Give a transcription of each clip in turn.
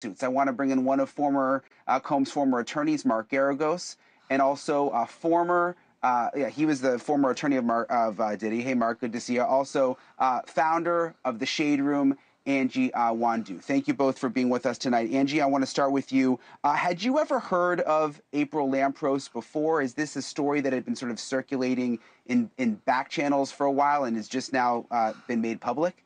lawsuits. I want to bring in one of Combs' former attorneys, Mark Geragos, and also he was the former attorney of Diddy. Hey, Mark, good to see you. Also, founder of the Shade Room, Angelica Nwandu. Thank you both for being with us tonight. Angie, I want to start with you. Had you ever heard of April Lampros before? Is this a story that had been sort of circulating in back channels for a while and has just now been made public?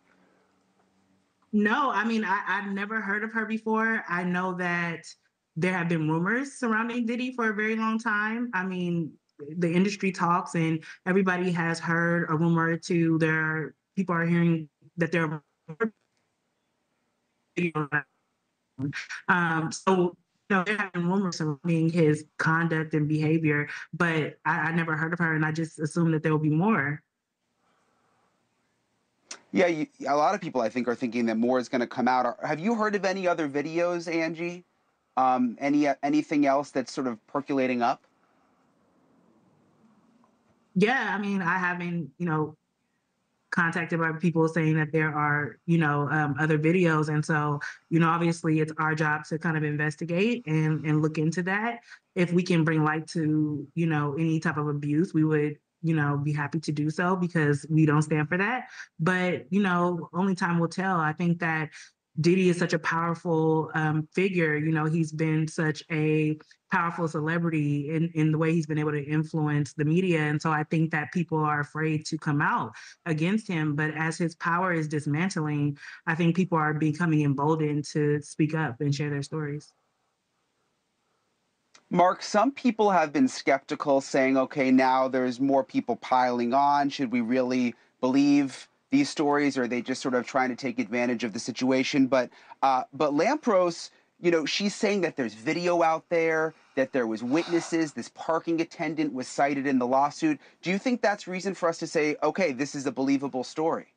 No, I mean, I've never heard of her before. I know that there have been rumors surrounding Diddy for a very long time. I mean, the industry talks and everybody has heard a rumor or two. People are hearing that there are so there have been rumors surrounding his conduct and behavior, but I never heard of her, and I just assumed that there will be more. Yeah, a lot of people, I think, are thinking that more is going to come out. Have you heard of any other videos, Angie? Anything else that's sort of percolating up? Yeah, I mean, I haven't, contacted by people saying that there are, other videos. And so, obviously it's our job to kind of investigate and look into that. If we can bring light to, any type of abuse, we would, be happy to do so because we don't stand for that. But, only time will tell. I think that Diddy is such a powerful figure. He's been such a powerful celebrity in the way he's been able to influence the media. And so I think that people are afraid to come out against him. But as his power is dismantling, I think people are becoming emboldened to speak up and share their stories. Mark, some people have been skeptical, saying, okay, now there's more people piling on. Should we really believe these stories, or are they just sort of trying to take advantage of the situation? But Lampros, she's saying that there's video out there, that there was witnesses, this parking attendant was cited in the lawsuit. Do you think that's reason for us to say, okay, this is a believable story?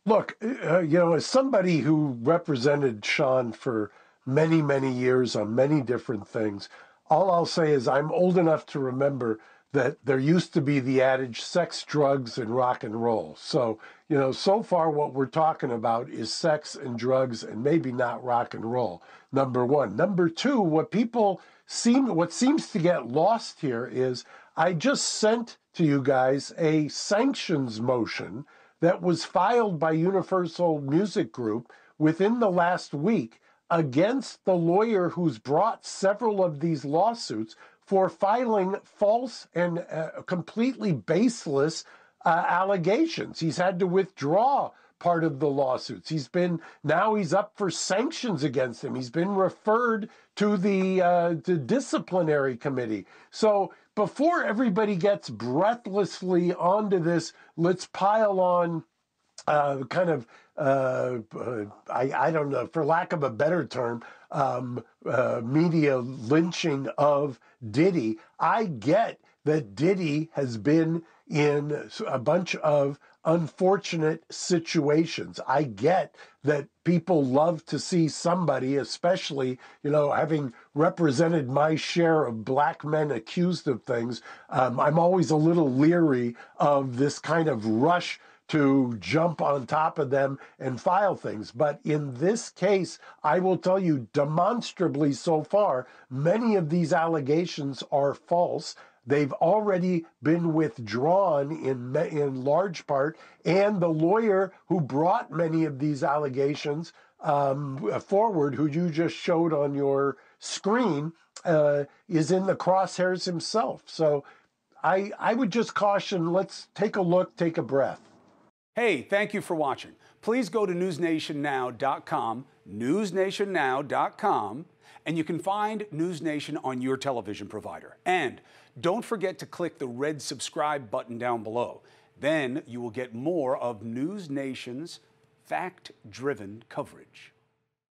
Look, as somebody who represented Sean for many, many years on many different things, all I'll say is I'm old enough to remember that there used to be the adage sex, drugs, and rock and roll. So, so far what we're talking about is sex and drugs and maybe not rock and roll, number one. Number two, what seems to get lost here is I just sent to you guys a sanctions motion that was filed by Universal Music Group within the last week against the lawyer who's brought several of these lawsuits for filing false and completely baseless allegations. He's had to withdraw part of the lawsuits. He's up for sanctions against him. He's been referred to the disciplinary committee. So before everybody gets breathlessly onto this, let's pile on I don't know, for lack of a better term, media lynching of Diddy. I get that Diddy has been in a bunch of unfortunate situations. I get that people love to see somebody, especially, having represented my share of black men accused of things. I'm always a little leery of this kind of rush to jump on top of them and file things. But in this case, I will tell you demonstrably so far, many of these allegations are false. They've already been withdrawn in large part, and the lawyer who brought many of these allegations forward, who you just showed on your screen, is in the crosshairs himself. So I would just caution, let's take a look, take a breath. Hey, thank you for watching. Please go to newsnationnow.com, newsnationnow.com, and you can find NewsNation on your television provider. And don't forget to click the red subscribe button down below. Then you will get more of NewsNation's fact-driven coverage.